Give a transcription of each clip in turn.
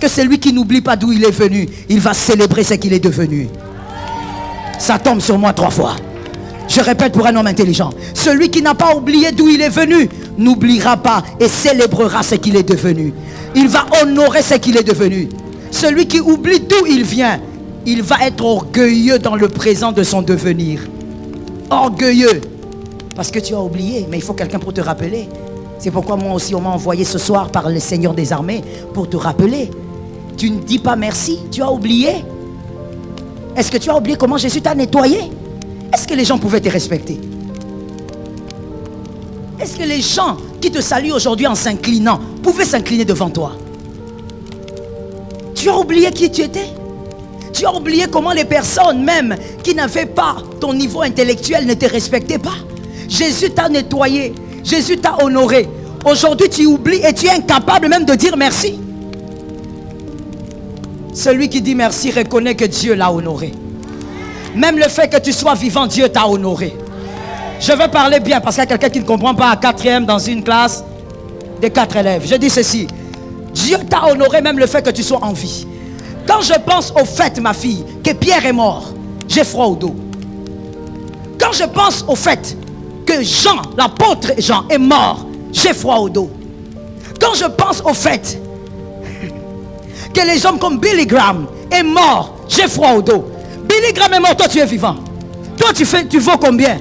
que celui qui n'oublie pas d'où il est venu, il va célébrer ce qu'il est devenu. Ça tombe sur moi 3 fois. Je répète pour un homme intelligent. Celui qui n'a pas oublié d'où il est venu n'oubliera pas et célébrera ce qu'il est devenu. Il va honorer ce qu'il est devenu. Celui qui oublie d'où il vient, il va être orgueilleux dans le présent de son devenir. Orgueilleux. Parce que tu as oublié, mais il faut quelqu'un pour te rappeler. C'est pourquoi moi aussi on m'a envoyé ce soir par le Seigneur des armées pour te rappeler. Tu ne dis pas merci, tu as oublié. Est-ce que tu as oublié comment Jésus t'a nettoyé? Est-ce que les gens pouvaient te respecter? Est-ce que les gens qui te saluent aujourd'hui en s'inclinant pouvaient s'incliner devant toi? Tu as oublié qui tu étais? Tu as oublié comment les personnes même qui n'avaient pas ton niveau intellectuel ne te respectaient pas? Jésus t'a nettoyé, Jésus t'a honoré. Aujourd'hui tu oublies et tu es incapable même de dire merci. Celui qui dit merci reconnaît que Dieu l'a honoré. Même le fait que tu sois vivant, Dieu t'a honoré. Je veux parler bien parce qu'il y a quelqu'un qui ne comprend pas à 4e dans une classe de 4 élèves. Je dis ceci. Dieu t'a honoré même le fait que tu sois en vie. Quand je pense au fait, ma fille, que Pierre est mort, j'ai froid au dos. Quand je pense au fait que Jean, l'apôtre Jean, est mort, j'ai froid au dos. Quand je pense au fait que les hommes comme Billy Graham est mort, j'ai froid au dos. Billy Graham est mort, toi tu es vivant. Toi tu vaux combien?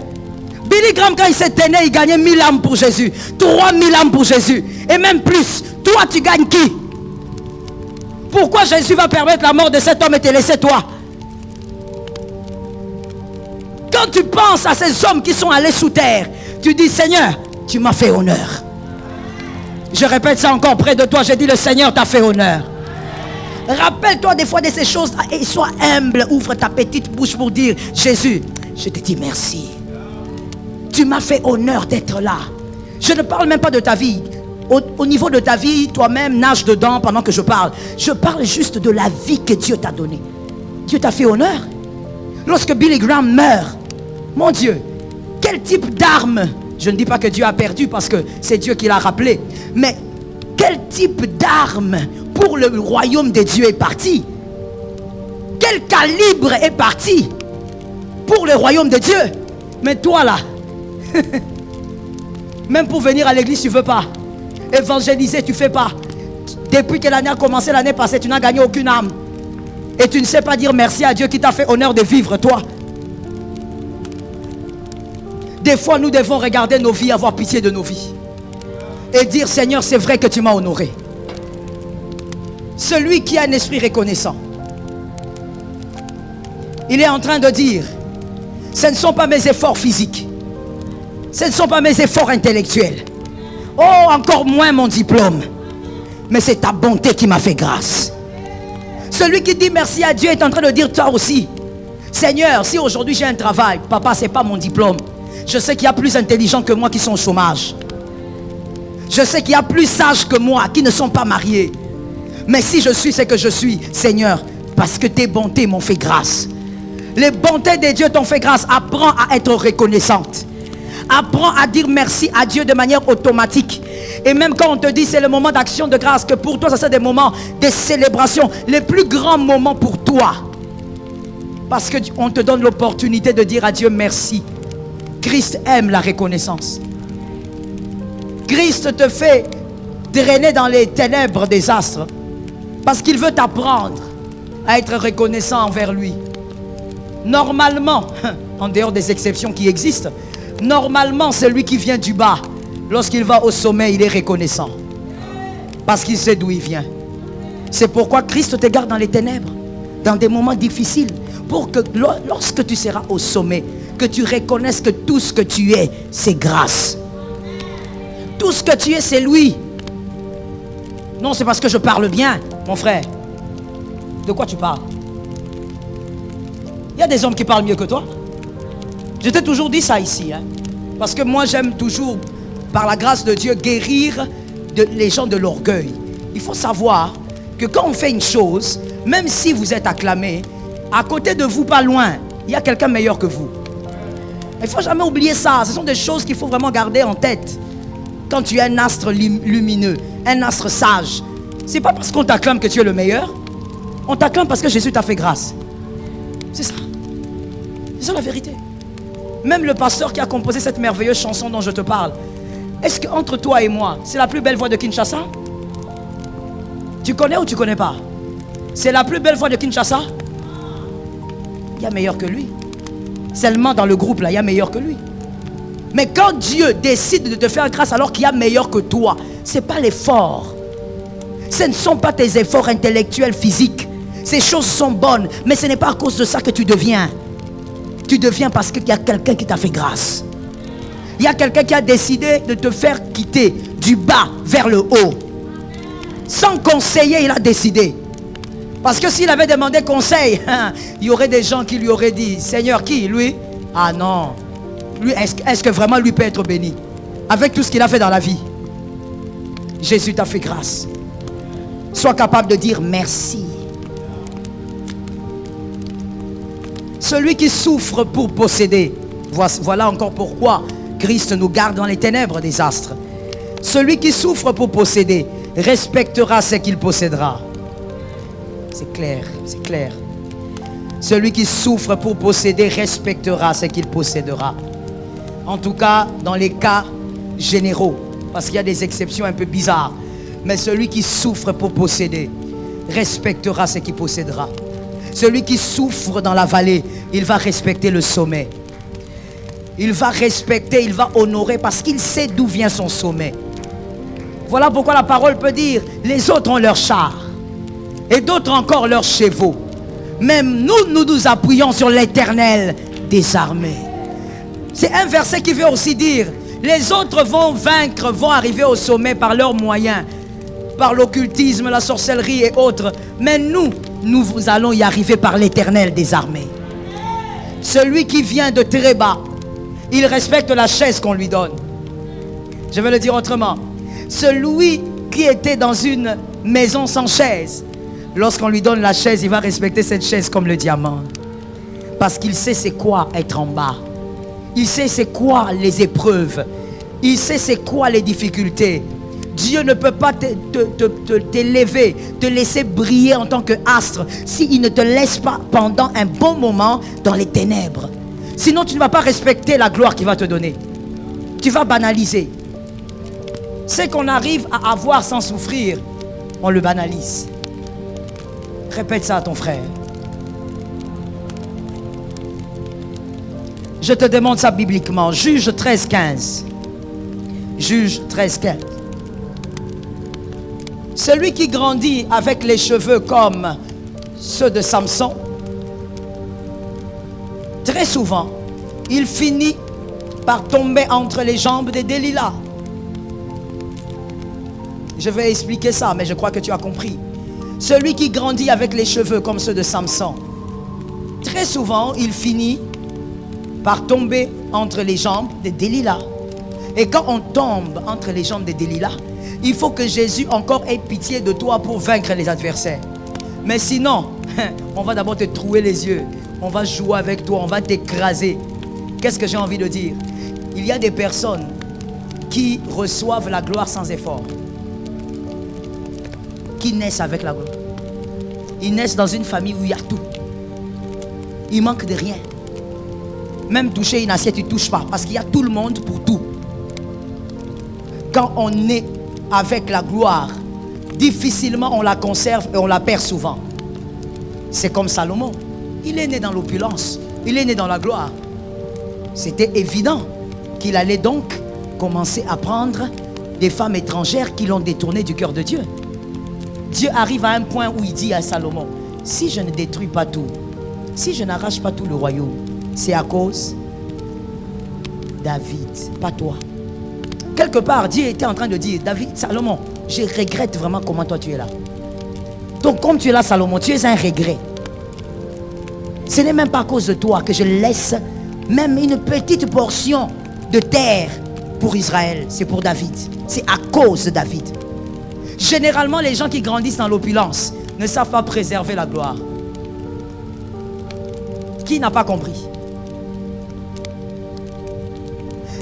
Billy Graham quand il s'était né, il gagnait 1000 âmes pour Jésus, 3000 âmes pour Jésus, et même plus. Toi tu gagnes qui? Pourquoi Jésus va permettre la mort de cet homme et te laisser toi? Quand tu penses à ces hommes qui sont allés sous terre, tu dis Seigneur, tu m'as fait honneur. Je répète ça encore près de toi, j'ai dit le Seigneur t'a fait honneur. Rappelle-toi des fois de ces choses et sois humble, ouvre ta petite bouche pour dire Jésus, je te dis merci. Tu m'as fait honneur d'être là. Je ne parle même pas de ta vie. Au niveau de ta vie, toi-même nage dedans pendant que je parle. Je parle juste de la vie que Dieu t'a donnée. Dieu t'a fait honneur. Lorsque Billy Graham meurt, mon Dieu, quel type d'arme? Je ne dis pas que Dieu a perdu parce que c'est Dieu qui l'a rappelé. Mais quel type d'arme pour le royaume de Dieu est parti? Quel calibre est parti pour le royaume de Dieu? Mais toi là, même pour venir à l'église tu ne veux pas. Évangéliser tu ne fais pas. Depuis que l'année a commencé, l'année passée, tu n'as gagné aucune âme. Et tu ne sais pas dire merci à Dieu qui t'a fait honneur de vivre toi. Des fois nous devons regarder nos vies, avoir pitié de nos vies. Et dire Seigneur, c'est vrai que tu m'as honoré. Celui qui a un esprit reconnaissant, il est en train de dire, ce ne sont pas mes efforts physiques, ce ne sont pas mes efforts intellectuels, oh encore moins mon diplôme, mais c'est ta bonté qui m'a fait grâce. Celui qui dit merci à Dieu est en train de dire toi aussi, Seigneur, si aujourd'hui j'ai un travail, papa, ce n'est pas mon diplôme. Je sais qu'il y a plus intelligents que moi qui sont au chômage. Je sais qu'il y a plus sages que moi qui ne sont pas mariés. Mais si je suis ce que je suis, Seigneur, parce que tes bontés m'ont fait grâce. Les bontés de Dieu t'ont fait grâce. Apprends à être reconnaissante. Apprends à dire merci à Dieu de manière automatique. Et même quand on te dit c'est le moment d'action de grâce, que pour toi ça c'est des moments de célébration, les plus grands moments pour toi. Parce qu'on te donne l'opportunité de dire à Dieu merci. Christ aime la reconnaissance. Christ te fait traîner dans les ténèbres des astres parce qu'il veut t'apprendre à être reconnaissant envers lui. Normalement, en dehors des exceptions qui existent, normalement celui qui vient du bas, lorsqu'il va au sommet, il est reconnaissant parce qu'il sait d'où il vient. C'est pourquoi Christ te garde dans les ténèbres, dans des moments difficiles, pour que lorsque tu seras au sommet, que tu reconnaisses que tout ce que tu es, c'est grâce. Tout ce que tu es, c'est lui. Non, c'est parce que je parle bien, mon frère. De quoi tu parles? Il y a des hommes qui parlent mieux que toi. Je t'ai toujours dit ça ici. Parce que moi, j'aime toujours, par la grâce de Dieu, guérir les gens de l'orgueil. Il faut savoir que quand on fait une chose, même si vous êtes acclamé, à côté de vous, pas loin, il y a quelqu'un meilleur que vous. Il ne faut jamais oublier ça. Ce sont des choses qu'il faut vraiment garder en tête. Quand tu es un astre lumineux, un astre sage, C'est pas parce qu'on t'acclame que tu es le meilleur. On t'acclame parce que Jésus t'a fait grâce. C'est ça. C'est ça la vérité. Même le pasteur qui a composé cette merveilleuse chanson dont je te parle, est-ce qu'entre toi et moi, c'est la plus belle voix de Kinshasa? Tu connais ou tu connais pas? C'est la plus belle voix de Kinshasa? Il y a meilleur que lui. Seulement dans le groupe là, il y a meilleur que lui. Mais quand Dieu décide de te faire grâce alors qu'il y a meilleur que toi, ce n'est pas l'effort. Ce ne sont pas tes efforts intellectuels, physiques. Ces choses sont bonnes, mais ce n'est pas à cause de ça que tu deviens. Tu deviens parce qu'il y a quelqu'un qui t'a fait grâce. Il y a quelqu'un qui a décidé de te faire quitter du bas vers le haut. Sans conseiller, il a décidé. Parce que s'il avait demandé conseil, il y aurait des gens qui lui auraient dit, Seigneur, qui? Lui? Ah non. Lui, est-ce que vraiment lui peut être béni? Avec tout ce qu'il a fait dans la vie. Jésus t'a fait grâce. Sois capable de dire merci. Celui qui souffre pour posséder. Voilà encore pourquoi Christ nous garde dans les ténèbres des astres. Celui qui souffre pour posséder respectera ce qu'il possédera. C'est clair, c'est clair. Celui qui souffre pour posséder respectera ce qu'il possédera. En tout cas, dans les cas généraux, parce qu'il y a des exceptions un peu bizarres. Mais celui qui souffre pour posséder respectera ce qu'il possédera. Celui qui souffre dans la vallée, il va respecter le sommet. Il va respecter, il va honorer parce qu'il sait d'où vient son sommet. Voilà pourquoi la parole peut dire, les autres ont leurs chars et d'autres encore leurs chevaux. Même nous nous appuyons sur l'Éternel des armées. C'est un verset qui veut aussi dire, les autres vont vaincre, vont arriver au sommet par leurs moyens, par l'occultisme, la sorcellerie et autres. Mais nous allons y arriver par l'Éternel des armées. Celui qui vient de très bas, il respecte la chaise qu'on lui donne. Je vais le dire autrement. Celui qui était dans une maison sans chaise, lorsqu'on lui donne la chaise, il va respecter cette chaise comme le diamant. Parce qu'il sait c'est quoi être en bas. Il sait c'est quoi les épreuves. Il sait c'est quoi les difficultés. Dieu ne peut pas t'élever, te laisser briller en tant qu'astre s'il ne te laisse pas pendant un bon moment dans les ténèbres. Sinon tu ne vas pas respecter la gloire qu'il va te donner. Tu vas banaliser. Ce qu'on arrive à avoir sans souffrir, on le banalise. Répète ça à ton frère. Je te demande ça bibliquement. Juge 13:15. Juge 13:15. Celui qui grandit avec les cheveux comme ceux de Samson, très souvent, il finit par tomber entre les jambes des Delilah. Je vais expliquer ça, mais je crois que tu as compris. Celui qui grandit avec les cheveux comme ceux de Samson, très souvent, il finit par tomber entre les jambes des Delilah. Et quand on tombe entre les jambes des Delilah, il faut que Jésus encore ait pitié de toi pour vaincre les adversaires. Mais sinon, on va d'abord te trouer les yeux. On va jouer avec toi, on va t'écraser. Qu'est-ce que j'ai envie de dire? Il y a des personnes qui reçoivent la gloire sans effort. Qui naissent avec la gloire. Ils naissent dans une famille où il y a tout. Il manque de rien. Même toucher une assiette, ils ne touchent pas. Parce qu'il y a tout le monde pour tout. Quand on est avec la gloire, difficilement on la conserve et on la perd souvent. C'est comme Salomon. Il est né dans l'opulence. Il est né dans la gloire. C'était évident qu'il allait donc commencer à prendre des femmes étrangères qui l'ont détourné du cœur de Dieu. Dieu arrive à un point où il dit à Salomon, si je ne détruis pas tout, si je n'arrache pas tout le royaume, c'est à cause de David, pas toi. Quelque part, Dieu était en train de dire, David, Salomon, je regrette vraiment comment toi tu es là. Donc comme tu es là, Salomon, tu es un regret. Ce n'est même pas à cause de toi que je laisse même une petite portion de terre pour Israël. C'est pour David. C'est à cause de David. Généralement, les gens qui grandissent dans l'opulence ne savent pas préserver la gloire. Qui n'a pas compris?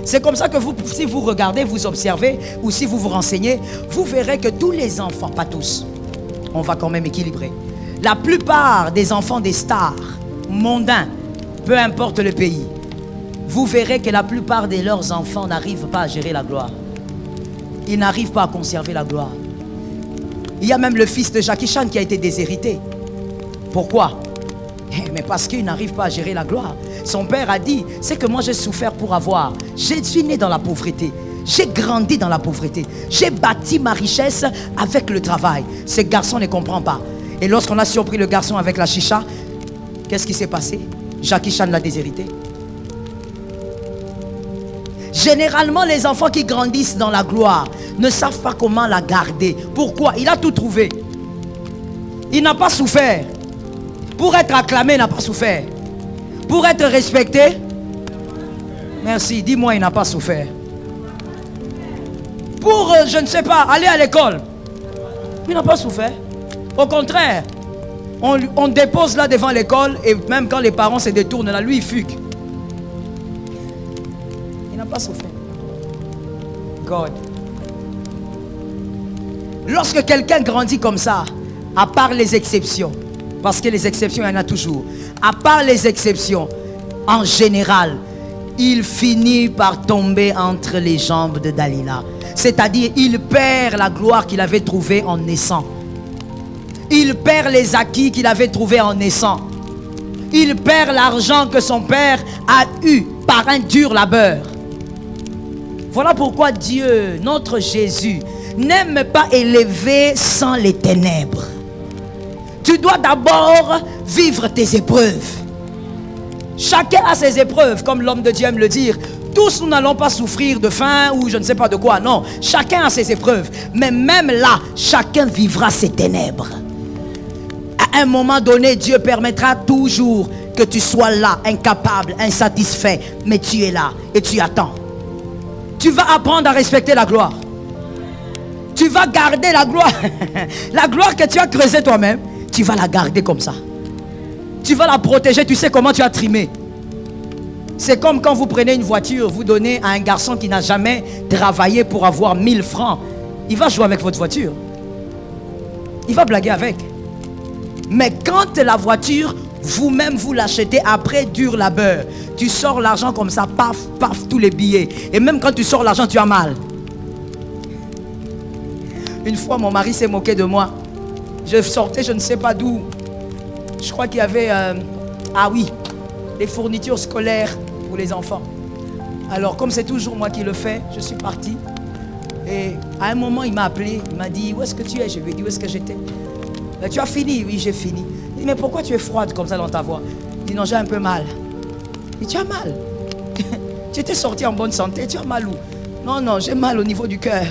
C'est comme ça que si vous regardez, vous observez, ou si vous vous renseignez, vous verrez que tous les enfants, pas tous, on va quand même équilibrer. La plupart des enfants des stars mondains, peu importe le pays, vous verrez que la plupart de leurs enfants n'arrivent pas à gérer la gloire. Ils n'arrivent pas à conserver la gloire. Il y a même le fils de Jackie Chan qui a été déshérité. Pourquoi? Mais parce qu'il n'arrive pas à gérer la gloire. Son père a dit, c'est que moi j'ai souffert pour avoir. Je suis né dans la pauvreté. J'ai grandi dans la pauvreté. J'ai bâti ma richesse avec le travail. Ce garçon ne comprend pas. Et lorsqu'on a surpris le garçon avec la chicha, qu'est-ce qui s'est passé? Jackie Chan l'a déshérité. Généralement, les enfants qui grandissent dans la gloire ne savent pas comment la garder. Pourquoi? Il a tout trouvé. Il n'a pas souffert. Pour être acclamé, il n'a pas souffert. Pour être respecté, merci, dis-moi, il n'a pas souffert. Pour, je ne sais pas, aller à l'école, il n'a pas souffert. Au contraire, on dépose là devant l'école et même quand les parents se détournent là, lui il fugue. Il n'a pas souffert. God. Lorsque quelqu'un grandit comme ça, à part les exceptions, parce que les exceptions, il y en a toujours, à part les exceptions, en général, il finit par tomber entre les jambes de Dalila. C'est-à-dire, il perd la gloire qu'il avait trouvée en naissant. Il perd les acquis qu'il avait trouvés en naissant. Il perd l'argent que son père a eu par un dur labeur. Voilà pourquoi Dieu, notre Jésus, n'aime pas élever sans les ténèbres. Tu dois d'abord vivre tes épreuves. Chacun a ses épreuves, comme l'homme de Dieu aime le dire. Tous nous n'allons pas souffrir de faim ou je ne sais pas de quoi. Non, chacun a ses épreuves. Mais même là, chacun vivra ses ténèbres. À un moment donné, Dieu permettra toujours que tu sois là, incapable, insatisfait. Mais tu es là et tu attends. Tu vas apprendre à respecter la gloire. Tu vas garder la gloire. La gloire que tu as creusée toi-même, tu vas la garder comme ça. Tu vas la protéger, tu sais comment tu as trimé. C'est comme quand vous prenez une voiture, vous donnez à un garçon qui n'a jamais travaillé pour avoir 1000 francs. Il va jouer avec votre voiture. Il va blaguer avec. Mais quand la voiture, vous-même vous l'achetez après dur labeur, tu sors l'argent comme ça, paf, paf, tous les billets. Et même quand tu sors l'argent, tu as mal. Une fois, mon mari s'est moqué de moi. Je sortais, je ne sais pas d'où. Je crois qu'il y avait, les fournitures scolaires pour les enfants. Alors, comme c'est toujours moi qui le fais, je suis parti. Et à un moment, il m'a appelé. Il m'a dit, où est-ce que tu es? Je lui ai dit, où est-ce que j'étais? Tu as fini? Oui, j'ai fini. Il dit, mais pourquoi tu es froide comme ça dans ta voix? Il dit, non, j'ai un peu mal. Il dit, tu as mal? Tu étais sorti en bonne santé, tu as mal où? Non, non, j'ai mal au niveau du cœur.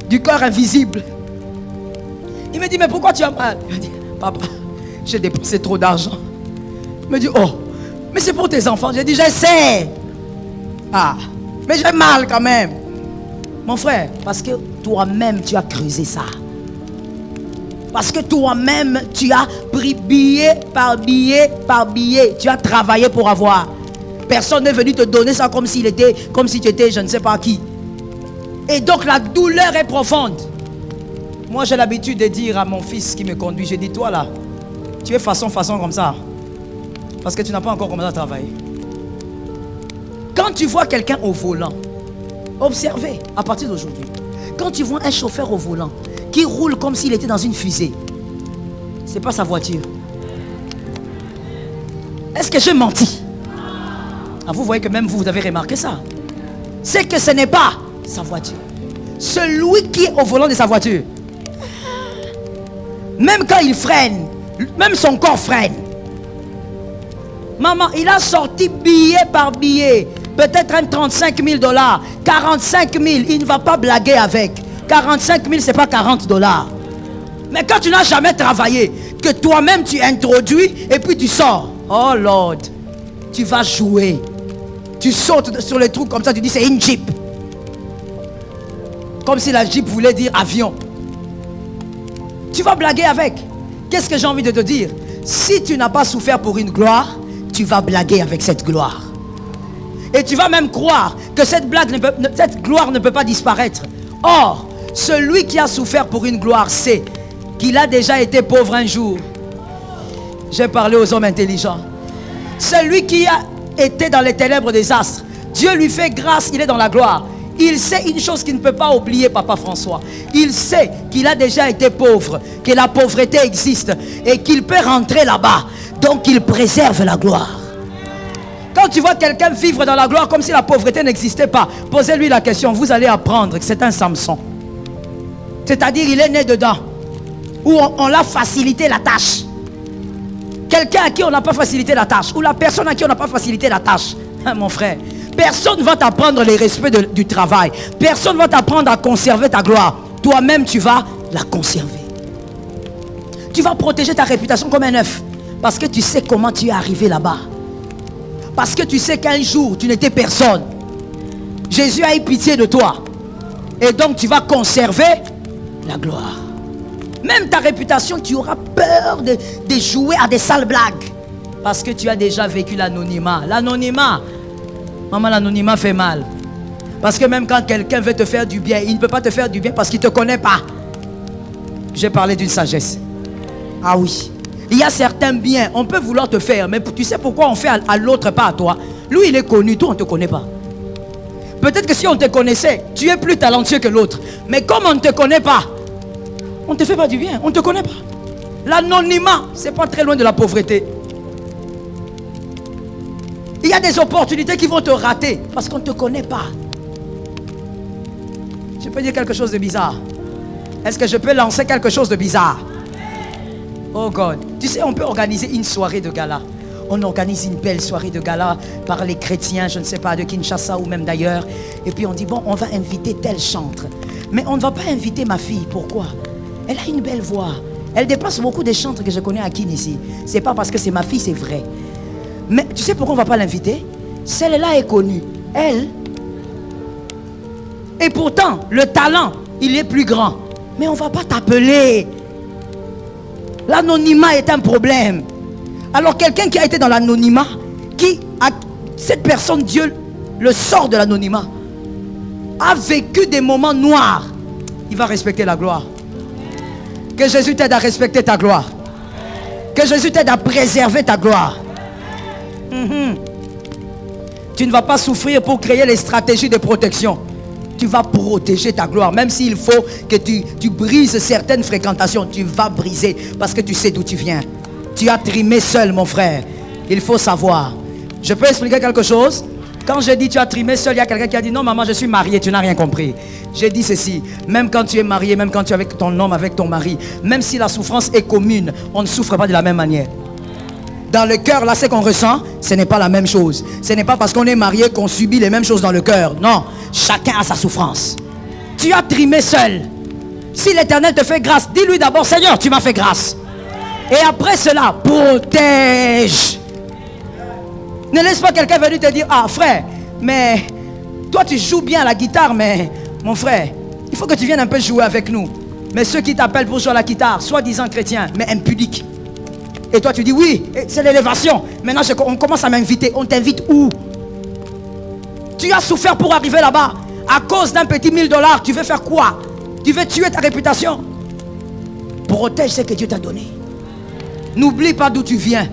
Du cœur invisible. Il me dit, mais pourquoi tu as mal? Il me dit, papa, j'ai dépensé trop d'argent. Il me dit, oh, mais c'est pour tes enfants. J'ai dit, je sais. Ah, mais j'ai mal quand même. Mon frère, parce que toi-même, tu as creusé ça. Parce que toi-même, tu as pris billet par billet par billet. Tu as travaillé pour avoir. Personne n'est venu te donner ça comme si tu étais je ne sais pas qui. Et donc la douleur est profonde. Moi, j'ai l'habitude de dire à mon fils qui me conduit, j'ai dit, toi là, tu es façon comme ça. Parce que tu n'as pas encore commencé à travailler. Quand tu vois quelqu'un au volant, observez à partir d'aujourd'hui. Quand tu vois un chauffeur au volant qui roule comme s'il était dans une fusée, c'est pas sa voiture. Est-ce que j'ai menti? Ah, vous voyez que même vous avez remarqué ça. C'est que ce n'est pas sa voiture. Celui qui est au volant de sa voiture, même quand il freine, même son corps freine. Maman, il a sorti billet par billet. Peut-être un 35 000 $, 45 000, il ne va pas blaguer avec. 45 000, c'est pas 40 $. Mais quand tu n'as jamais travaillé, que toi-même tu introduis et puis tu sors. Oh Lord, tu vas jouer. Tu sautes sur les trous comme ça, tu dis c'est une Jeep. Comme si la Jeep voulait dire avion. Tu vas blaguer avec. Qu'est-ce que j'ai envie de te dire? Si tu n'as pas souffert pour une gloire, tu vas blaguer avec cette gloire. Et tu vas même croire que cette gloire ne peut pas disparaître. Or, celui qui a souffert pour une gloire sait qu'il a déjà été pauvre un jour. J'ai parlé aux hommes intelligents. Celui qui a été dans les ténèbres des astres, Dieu lui fait grâce, il est dans la gloire. Il sait une chose qu'il ne peut pas oublier, Papa François. Il sait qu'il a déjà été pauvre, que la pauvreté existe et qu'il peut rentrer là-bas. Donc il préserve la gloire. Quand tu vois quelqu'un vivre dans la gloire comme si la pauvreté n'existait pas, posez-lui la question, vous allez apprendre que c'est un Samson. C'est-à-dire il est né dedans, où on l'a facilité la tâche. Quelqu'un à qui on n'a pas facilité la tâche, ou la personne à qui on n'a pas facilité la tâche, hein, mon frère, personne ne va t'apprendre les respects du travail. Personne ne va t'apprendre à conserver ta gloire. Toi-même, tu vas la conserver. Tu vas protéger ta réputation comme un œuf. Parce que tu sais comment tu es arrivé là-bas. Parce que tu sais qu'un jour, tu n'étais personne. Jésus a eu pitié de toi. Et donc, tu vas conserver la gloire. Même ta réputation, tu auras peur de jouer à des sales blagues. Parce que tu as déjà vécu l'anonymat. L'anonymat, maman, l'anonymat fait mal. Parce que même quand quelqu'un veut te faire du bien, il ne peut pas te faire du bien parce qu'il ne te connaît pas. J'ai parlé d'une sagesse. Ah oui. Il y a certains biens, on peut vouloir te faire, mais tu sais pourquoi on fait à l'autre, pas à toi. Lui, il est connu, toi, on ne te connaît pas. Peut-être que si on te connaissait, tu es plus talentueux que l'autre. Mais comme on ne te connaît pas, on ne te fait pas du bien, on ne te connaît pas. L'anonymat, ce n'est pas très loin de la pauvreté. Il y a des opportunités qui vont te rater parce qu'on ne te connaît pas. Je peux dire quelque chose de bizarre. Est-ce que je peux lancer quelque chose de bizarre? Oh God. Tu sais, on peut organiser une soirée de gala. On organise une belle soirée de gala par les chrétiens, je ne sais pas, de Kinshasa ou même d'ailleurs. Et puis on dit, bon, on va inviter tel chantre. Mais on ne va pas inviter ma fille. Pourquoi? Elle a une belle voix. Elle dépasse beaucoup des chantres que je connais à Kin ici. C'est pas parce que c'est ma fille, c'est vrai. Mais tu sais pourquoi on ne va pas l'inviter? Celle-là est connue. Elle. Et pourtant, le talent, il est plus grand. Mais on ne va pas t'appeler. L'anonymat est un problème. Alors quelqu'un qui a été dans l'anonymat, cette personne, Dieu le sort de l'anonymat, a vécu des moments noirs, il va respecter la gloire. Que Jésus t'aide à respecter ta gloire. Que Jésus t'aide à préserver ta gloire. Tu ne vas pas souffrir pour créer les stratégies de protection. Tu vas protéger ta gloire. Même s'il faut que tu brises certaines fréquentations, tu vas briser parce que tu sais d'où tu viens. Tu as trimé seul, mon frère. Il faut savoir. Je peux expliquer quelque chose? Quand j'ai dit tu as trimé seul, il y a quelqu'un qui a dit non maman, je suis marié, tu n'as rien compris. J'ai dit ceci, même quand tu es marié, même quand tu es avec ton homme, avec ton mari, même si la souffrance est commune, on ne souffre pas de la même manière. Dans le cœur, là, ce qu'on ressent, ce n'est pas la même chose. Ce n'est pas parce qu'on est marié qu'on subit les mêmes choses dans le cœur. Non, chacun a sa souffrance. Tu as trimé seul. Si l'Éternel te fait grâce, dis-lui d'abord, Seigneur, tu m'as fait grâce. Et après cela, protège. Ne laisse pas quelqu'un venir te dire, ah frère, mais toi tu joues bien à la guitare, mais mon frère, il faut que tu viennes un peu jouer avec nous. Mais ceux qui t'appellent pour jouer à la guitare, soi-disant chrétiens, mais impudiques. Et toi tu dis oui, c'est l'élévation. Maintenant on commence à m'inviter. On t'invite où? Tu as souffert pour arriver là-bas. À cause d'un petit 1000 $, tu veux faire quoi? Tu veux tuer ta réputation? Protège ce que Dieu t'a donné. N'oublie pas d'où tu viens.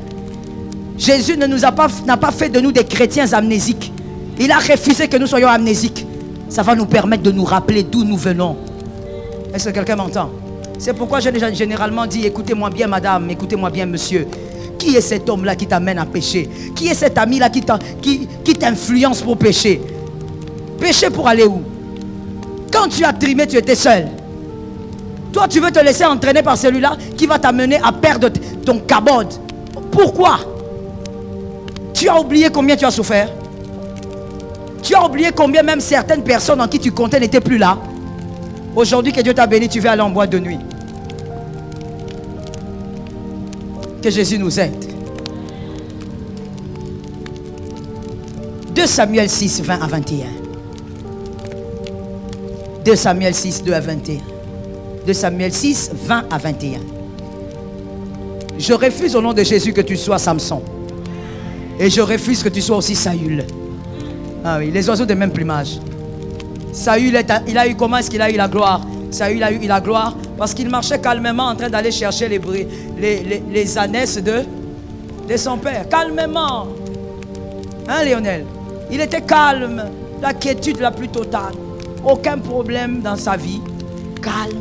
Jésus n'a pas fait de nous des chrétiens amnésiques. Il a refusé que nous soyons amnésiques. Ça va nous permettre de nous rappeler d'où nous venons. Est-ce que quelqu'un m'entend? C'est pourquoi j'ai déjà généralement dit, écoutez-moi bien madame, écoutez-moi bien monsieur. Qui est cet homme-là qui t'amène à pécher? Qui est cet ami-là qui t'influence pour pécher? Pécher pour aller où? Quand tu as trimé, tu étais seul. Toi, tu veux te laisser entraîner par celui-là qui va t'amener à perdre ton kabod. Pourquoi? Tu as oublié combien tu as souffert? Tu as oublié combien même certaines personnes en qui tu comptais n'étaient plus là? Aujourd'hui que Dieu t'a béni, tu veux aller en boîte de nuit. Que Jésus nous aide. 2 Samuel 6, 20 à 21. 2 Samuel 6, 2 à 21. 2 Samuel 6, 20 à 21. Je refuse au nom de Jésus que tu sois Samson. Et je refuse que tu sois aussi Saül. Ah oui, les oiseaux de même plumage. Saül, il a eu comment est-ce qu'il a eu la gloire? Saül a eu la gloire Parce qu'il marchait calmement en train d'aller chercher les ânesses de son père. Calmement. Hein, Lionel? Il était calme. La quiétude la plus totale. Aucun problème dans sa vie. Calme.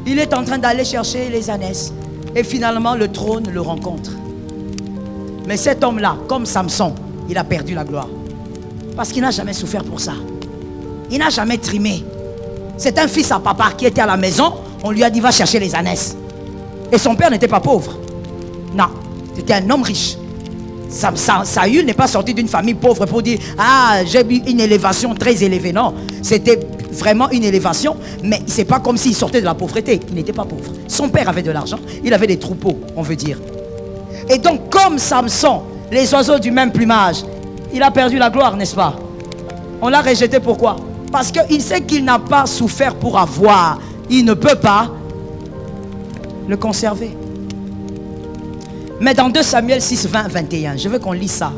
Il est en train d'aller chercher les ânesses. Et finalement, le trône le rencontre. Mais cet homme-là, comme Samson, il a perdu la gloire. Parce qu'il n'a jamais souffert pour ça. Il n'a jamais trimé. C'est un fils à papa qui était à la maison. On lui a dit, va chercher les ânesses. Et son père n'était pas pauvre. Non, c'était un homme riche. Saül n'est pas sorti d'une famille pauvre pour dire, ah, j'ai eu une élévation très élevée. Non, c'était vraiment une élévation. Mais c'est pas comme s'il sortait de la pauvreté. Il n'était pas pauvre. Son père avait de l'argent. Il avait des troupeaux, on veut dire. Et donc, comme Samson, les oiseaux du même plumage, il a perdu la gloire, n'est-ce pas? On l'a rejeté, pourquoi? Parce qu'il sait qu'il n'a pas souffert pour avoir. Il ne peut pas le conserver. Mais dans 2 Samuel 6, 20, 21, je veux qu'on lise ça.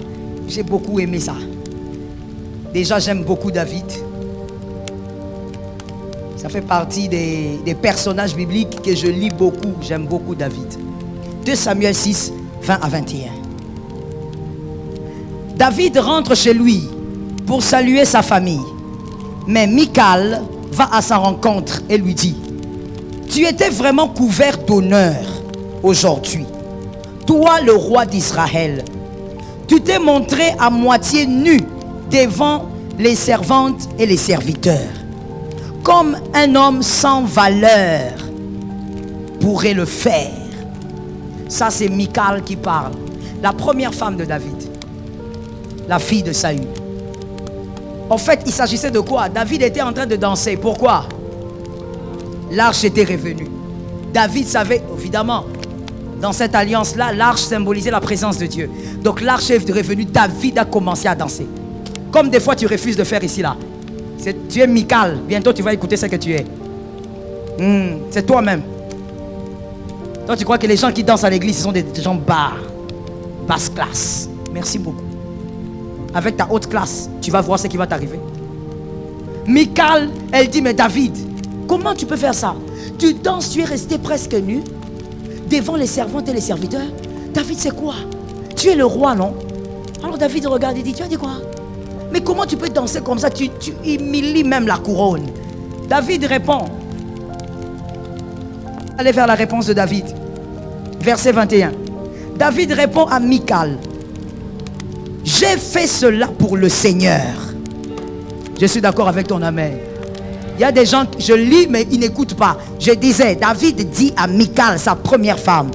J'ai beaucoup aimé ça. Déjà, j'aime beaucoup David. Ça fait partie des personnages bibliques que je lis beaucoup. J'aime beaucoup David. 2 Samuel 6, 20 à 21. David rentre chez lui pour saluer sa famille. Mais Michal va à sa rencontre et lui dit, tu étais vraiment couvert d'honneur aujourd'hui. Toi, le roi d'Israël, tu t'es montré à moitié nu devant les servantes et les serviteurs, comme un homme sans valeur pourrait le faire. Ça, c'est Michal qui parle. La première femme de David, la fille de Saül. En fait, il s'agissait de quoi? David était en train de danser. Pourquoi? L'arche était revenue. David savait, évidemment, dans cette alliance-là, l'arche symbolisait la présence de Dieu. Donc l'arche est revenue, David a commencé à danser. Comme des fois tu refuses de faire ici, là. Tu es Michal, bientôt tu vas écouter ce que tu es. C'est toi-même. Toi tu crois que les gens qui dansent à l'église, ce sont des gens bas, basse classe. Merci beaucoup. Avec ta haute classe, tu vas voir ce qui va t'arriver. Michal, elle dit, mais David, comment tu peux faire ça? Tu danses, tu es resté presque nu devant les servantes et les serviteurs. David, c'est quoi? Tu es le roi, non? Alors David regarde et dit, tu as dit quoi? Mais comment tu peux danser comme ça? Tu humilies même la couronne. David répond. Allez vers la réponse de David. Verset 21. David répond à Michal. J'ai fait cela pour le Seigneur. Je suis d'accord avec ton amen. Il y a des gens, je lis mais ils n'écoutent pas. Je disais, David dit à Michal, sa première femme,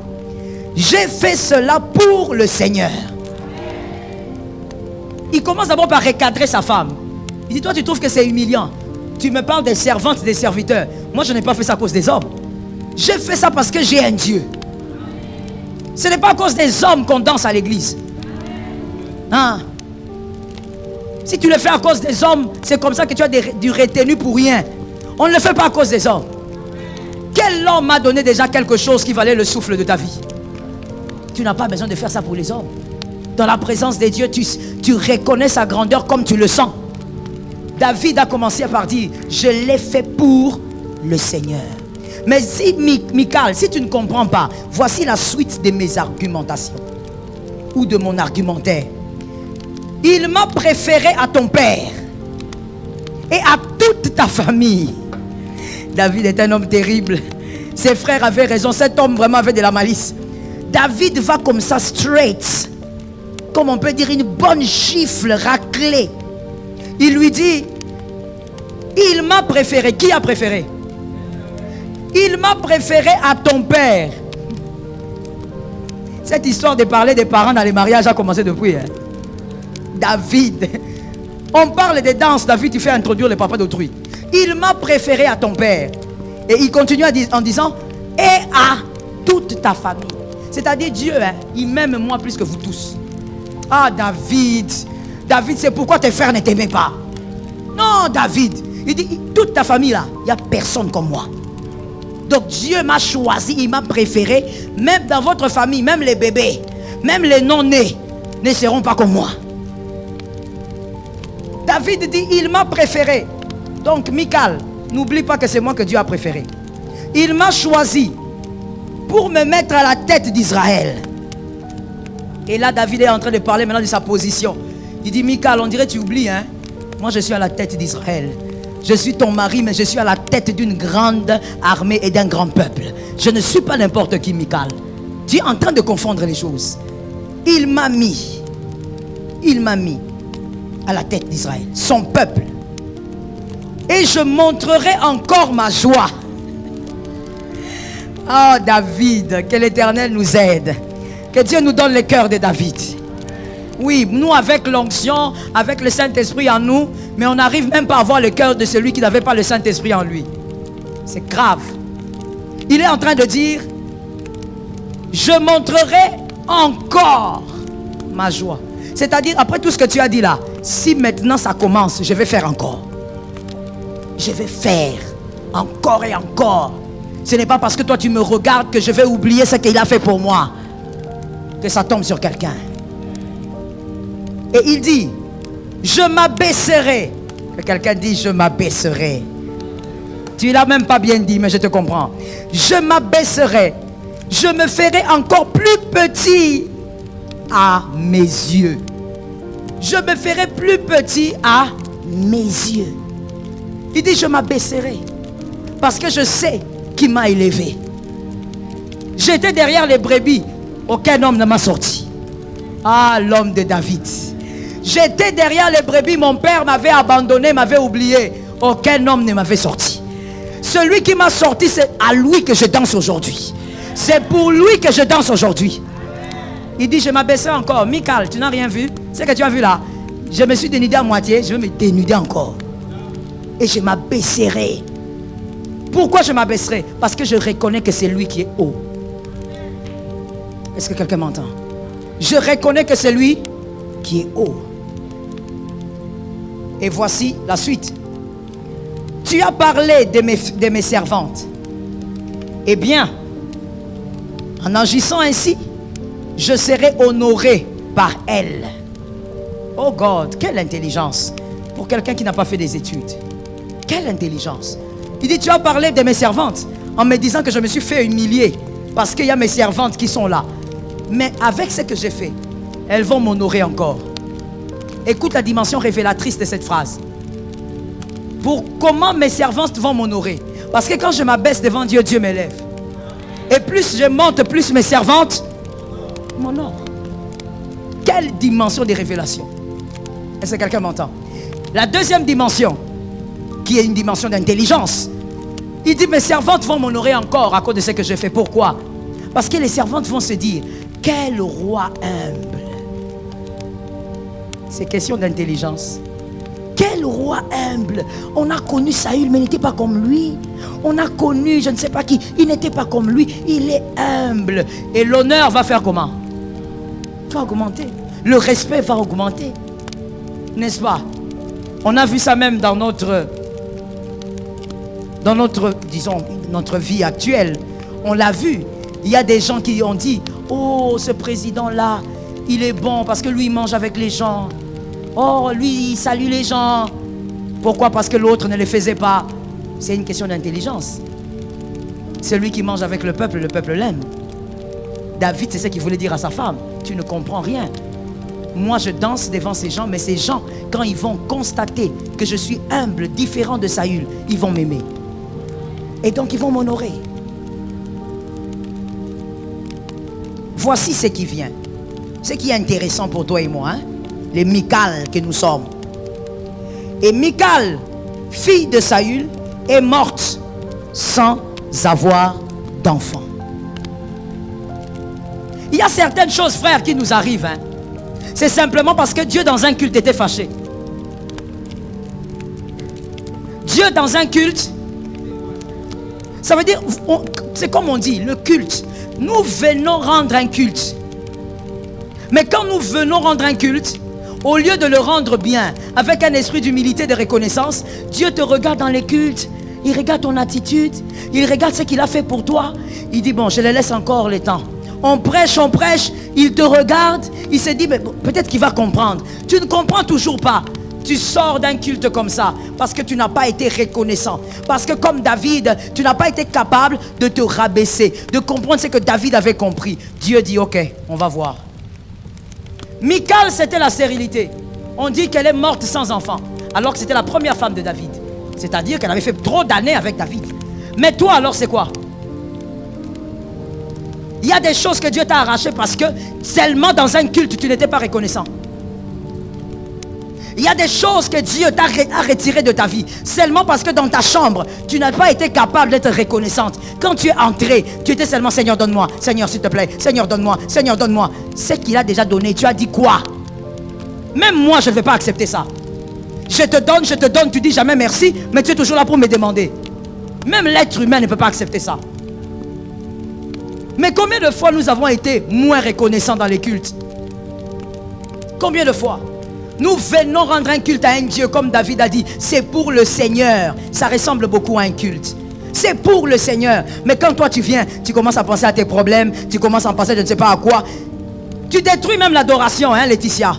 j'ai fait cela pour le Seigneur. Il commence d'abord par recadrer sa femme. Il dit, toi tu trouves que c'est humiliant? Tu me parles des servantes, des serviteurs. Moi je n'ai pas fait ça à cause des hommes. J'ai fait ça parce que j'ai un Dieu. Ce n'est pas à cause des hommes qu'on danse à l'église. Hein? Si tu le fais à cause des hommes, c'est comme ça que tu as du retenu pour rien. On ne le fait pas à cause des hommes. Quel homme m'a donné déjà quelque chose qui valait le souffle de ta vie? Tu n'as pas besoin de faire ça pour les hommes. Dans la présence de Dieu, tu reconnais sa grandeur comme tu le sens. David a commencé par dire, je l'ai fait pour le Seigneur. Mais si, Michal, si tu ne comprends pas, voici la suite de mes argumentations ou de mon argumentaire. Il m'a préféré à ton père et à toute ta famille. David est un homme terrible. Ses frères avaient raison. Cet homme vraiment avait de la malice. David va comme ça straight, comme on peut dire une bonne gifle raclée. Il lui dit, il m'a préféré. Qui a préféré? Il m'a préféré à ton père. Cette histoire de parler des parents dans les mariages a commencé depuis. David. On parle des danses. David, tu fais introduire le papa d'autrui. Il m'a préféré à ton père. Et il continue en disant, et à toute ta famille. C'est-à-dire Dieu, il m'aime moi plus que vous tous. Ah David, David, c'est pourquoi tes frères ne t'aimaient pas. Non David, il dit, toute ta famille là, il n'y a personne comme moi. Donc Dieu m'a choisi, il m'a préféré. Même dans votre famille, même les bébés, même les non-nés ne seront pas comme moi. David dit, il m'a préféré. Donc Michal, n'oublie pas que c'est moi que Dieu a préféré. Il m'a choisi pour me mettre à la tête d'Israël. Et là, David est en train de parler maintenant de sa position. Il dit, Michal, on dirait que tu oublies, hein? Moi, je suis à la tête d'Israël. Je suis ton mari, mais je suis à la tête d'une grande armée et d'un grand peuple. Je ne suis pas n'importe qui, Michal. Tu es en train de confondre les choses. Il m'a mis à la tête d'Israël, son peuple. Et je montrerai encore ma joie. Oh David, que l'Éternel nous aide. Que Dieu nous donne le cœur de David. Oui, nous avec l'onction, avec le Saint-Esprit en nous, mais on n'arrive même pas à avoir le cœur de celui qui n'avait pas le Saint-Esprit en lui. C'est grave. Il est en train de dire, je montrerai encore ma joie. C'est-à-dire, après tout ce que tu as dit là, si maintenant ça commence, je vais faire encore. Je vais faire encore et encore. Ce n'est pas parce que toi tu me regardes que je vais oublier ce qu'il a fait pour moi. Que ça tombe sur quelqu'un. Et il dit, je m'abaisserai. Que quelqu'un dit, je m'abaisserai. Tu ne l'as même pas bien dit, mais je te comprends. Je m'abaisserai. Je me ferai encore plus petit à mes yeux. Je me ferai plus petit à mes yeux. Il dit, je m'abaisserai. Parce que je sais qui m'a élevé. J'étais derrière les brebis. Aucun homme ne m'a sorti. Ah, l'homme de David. J'étais derrière les brebis. Mon père m'avait abandonné, m'avait oublié. Aucun homme ne m'avait sorti. Celui qui m'a sorti, c'est à lui que je danse aujourd'hui. C'est pour lui que je danse aujourd'hui. Il dit, je m'abaisserai encore. Michal, tu n'as rien vu? C'est ce que tu as vu là. Je me suis dénudé à moitié. Je vais me dénuder encore. Et je m'abaisserai. Pourquoi je m'abaisserai? Parce que je reconnais que c'est lui qui est haut. Est-ce que quelqu'un m'entend? Je reconnais que c'est lui qui est haut. Et voici la suite. Tu as parlé de mes servantes. Eh bien, en agissant ainsi, je serai honoré par elles. Oh God, quelle intelligence pour quelqu'un qui n'a pas fait des études. Quelle intelligence. Il dit, tu as parlé de mes servantes en me disant que je me suis fait humilier parce qu'il y a mes servantes qui sont là. Mais avec ce que j'ai fait, elles vont m'honorer encore. Écoute la dimension révélatrice de cette phrase. Pour comment mes servantes vont m'honorer? Parce que quand je m'abaisse devant Dieu, Dieu m'élève. Et plus je monte, plus mes servantes m'honorent. Quelle dimension de révélation? Est-ce que quelqu'un m'entend? La deuxième dimension, qui est une dimension d'intelligence. Il dit, mes servantes vont m'honorer encore à cause de ce que j'ai fait. Pourquoi? Parce que les servantes vont se dire, quel roi humble. C'est question d'intelligence. Quel roi humble. On a connu Saül, mais il n'était pas comme lui. On a connu, je ne sais pas qui, il n'était pas comme lui. Il est humble. Et l'honneur va faire comment? Va augmenter. Le respect va augmenter. N'est-ce pas? On a vu ça même dans notre, disons, notre vie actuelle. On l'a vu. Il y a des gens qui ont dit, oh, ce président-là, il est bon parce que lui, il mange avec les gens. Oh, lui, il salue les gens. Pourquoi? Parce que l'autre ne le faisait pas. C'est une question d'intelligence. Celui qui mange avec le peuple l'aime. David, c'est ce qu'il voulait dire à sa femme. Tu ne comprends rien. Moi, je danse devant ces gens, mais ces gens, quand ils vont constater que je suis humble, différent de Saül, ils vont m'aimer. Et donc, ils vont m'honorer. Voici ce qui vient. Ce qui est intéressant pour toi et moi, hein? Les Michal que nous sommes. Et Michal, fille de Saül, est morte sans avoir d'enfant. Il y a certaines choses, frères, qui nous arrivent. Hein? C'est simplement parce que Dieu dans un culte était fâché. Dieu dans un culte, ça veut dire, c'est comme on dit, le culte. Nous venons rendre un culte. Mais quand nous venons rendre un culte, au lieu de le rendre bien, avec un esprit d'humilité et de reconnaissance, Dieu te regarde dans les cultes. Il regarde ton attitude. Il regarde ce qu'il a fait pour toi. Il dit, bon, je le laisse encore le temps. On prêche. Il te regarde. Il se dit, mais peut-être qu'il va comprendre. Tu ne comprends toujours pas. Tu sors d'un culte comme ça parce que tu n'as pas été reconnaissant. Parce que comme David, tu n'as pas été capable de te rabaisser, de comprendre ce que David avait compris. Dieu dit, ok, on va voir. Michal, c'était la stérilité. On dit qu'elle est morte sans enfant, alors que c'était la première femme de David. C'est-à-dire qu'elle avait fait trop d'années avec David. Mais toi, alors, c'est quoi? Il y a des choses que Dieu t'a arrachées parce que seulement dans un culte, tu n'étais pas reconnaissant. Il y a des choses que Dieu t'a retirées de ta vie seulement parce que dans ta chambre, tu n'as pas été capable d'être reconnaissante. Quand tu es entré, tu étais seulement Seigneur, donne-moi. Seigneur, s'il te plaît. Seigneur, donne-moi. Seigneur, donne-moi. Ce qu'il a déjà donné, tu as dit quoi? Même moi, je ne vais pas accepter ça. Je te donne, tu dis jamais merci, mais tu es toujours là pour me demander. Même l'être humain ne peut pas accepter ça. Mais combien de fois nous avons été moins reconnaissants dans les cultes? Combien de fois? Nous venons rendre un culte à un Dieu comme David a dit, c'est pour le Seigneur. Ça ressemble beaucoup à un culte. C'est pour le Seigneur. Mais quand toi tu viens, tu commences à penser à tes problèmes, tu commences à penser je ne sais pas à quoi. Tu détruis même l'adoration, hein Laetitia?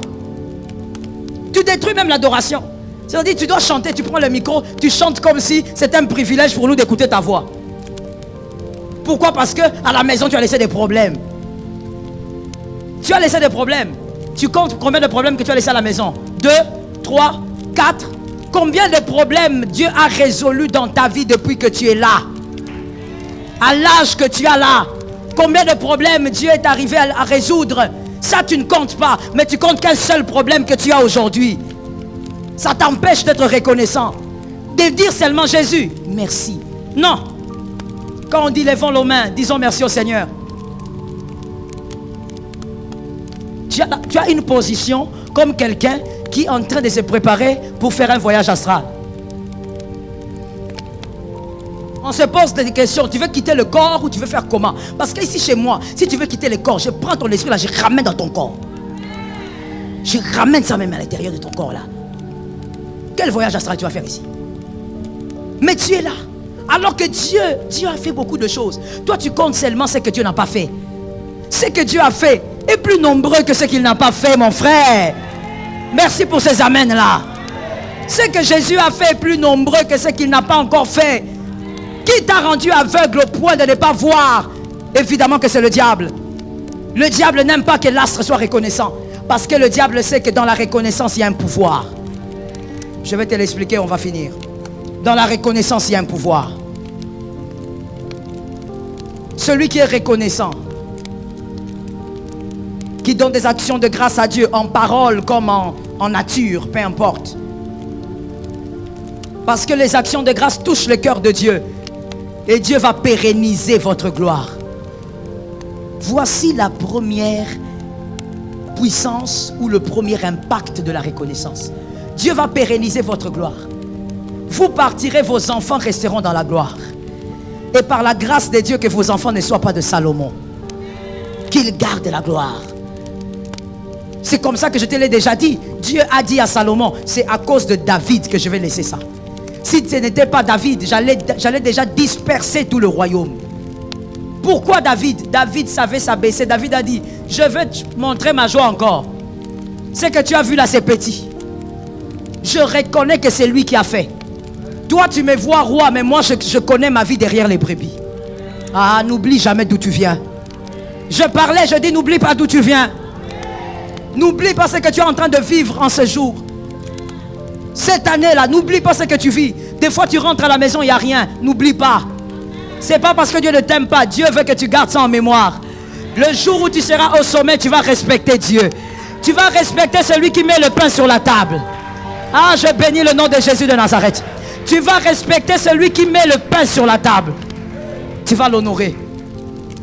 Tu détruis même l'adoration. C'est-à-dire tu dois chanter, tu prends le micro, tu chantes comme si c'était un privilège pour nous d'écouter ta voix. Pourquoi? Parce que à la maison tu as laissé des problèmes. Tu as laissé des problèmes. Tu comptes combien de problèmes que tu as laissés à la maison? 2, 3, 4. Combien de problèmes Dieu a résolu dans ta vie depuis que tu es là? À l'âge que tu as là. Combien de problèmes Dieu est arrivé à résoudre? Ça tu ne comptes pas. Mais tu comptes qu'un seul problème que tu as aujourd'hui. Ça t'empêche d'être reconnaissant. De dire seulement Jésus, merci. Non. Quand on dit levons nos mains, disons merci au Seigneur. Tu as une position comme quelqu'un qui est en train de se préparer pour faire un voyage astral. On se pose des questions. Tu veux quitter le corps ou tu veux faire comment? Parce que ici chez moi, si tu veux quitter le corps, je prends ton esprit là, je ramène dans ton corps. Je ramène ça même à l'intérieur de ton corps là. Quel voyage astral tu vas faire ici? Mais tu es là. Alors que Dieu a fait beaucoup de choses. Toi tu comptes seulement ce que Dieu n'a pas fait. Ce que Dieu a fait est plus nombreux que ce qu'il n'a pas fait, mon frère. Merci pour ces amens là. Ce que Jésus a fait est plus nombreux que ce qu'il n'a pas encore fait. Qui t'a rendu aveugle au point de ne pas voir? Évidemment que c'est le diable. Le diable n'aime pas que l'astre soit reconnaissant. Parce que le diable sait que dans la reconnaissance, il y a un pouvoir. Je vais te l'expliquer, on va finir. Dans la reconnaissance, il y a un pouvoir. Celui qui est reconnaissant, qui donne des actions de grâce à Dieu, en parole comme en nature, peu importe. Parce que les actions de grâce touchent le cœur de Dieu. Et Dieu va pérenniser votre gloire. Voici la première puissance ou le premier impact de la reconnaissance. Dieu va pérenniser votre gloire. Vous partirez, vos enfants resteront dans la gloire. Et par la grâce de Dieu, que vos enfants ne soient pas de Salomon. Qu'ils gardent la gloire. C'est comme ça que je te l'ai déjà dit. Dieu a dit à Salomon, c'est à cause de David que je vais laisser ça. Si ce n'était pas David, j'allais déjà disperser tout le royaume. Pourquoi David? David savait s'abaisser. David a dit, je vais te montrer ma joie encore. Ce que tu as vu là, c'est petit. Je reconnais que c'est lui qui a fait. Toi, tu me vois roi, mais moi, je connais ma vie derrière les brebis. Ah, n'oublie jamais d'où tu viens. Je parlais, je dis, n'oublie pas d'où tu viens. N'oublie pas ce que tu es en train de vivre en ce jour. Cette année-là, n'oublie pas ce que tu vis. Des fois, tu rentres à la maison, il n'y a rien. N'oublie pas. C'est pas parce que Dieu ne t'aime pas. Dieu veut que tu gardes ça en mémoire. Le jour où tu seras au sommet, tu vas respecter Dieu. Tu vas respecter celui qui met le pain sur la table. Ah, je bénis le nom de Jésus de Nazareth. Tu vas respecter celui qui met le pain sur la table. Tu vas l'honorer.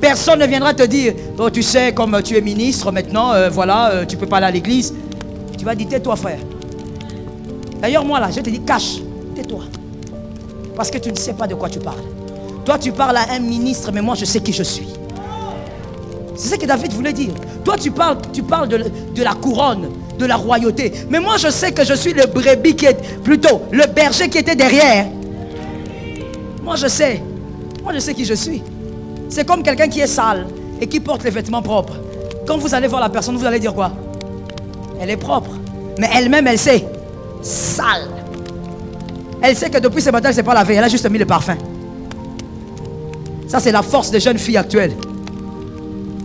Personne ne viendra te dire, oh, tu sais, comme tu es ministre maintenant, voilà, tu peux pas aller à l'église. Tu vas dire, tais-toi frère. D'ailleurs, moi là, je te dis, cache, tais-toi. Parce que tu ne sais pas de quoi tu parles. Toi, tu parles à un ministre, mais moi, je sais qui je suis. C'est ce que David voulait dire. Toi, tu parles de la couronne, de la royauté. Mais moi, je sais que je suis le brebis qui est, plutôt, le berger qui était derrière. Moi, je sais. Moi, je sais qui je suis. C'est comme quelqu'un qui est sale et qui porte les vêtements propres. Quand vous allez voir la personne, vous allez dire quoi? Elle est propre. Mais elle-même, elle sait. sale. Elle sait que depuis ce matin, elle ne s'est pas lavée. Elle a juste mis le parfum. Ça, c'est la force des jeunes filles actuelles.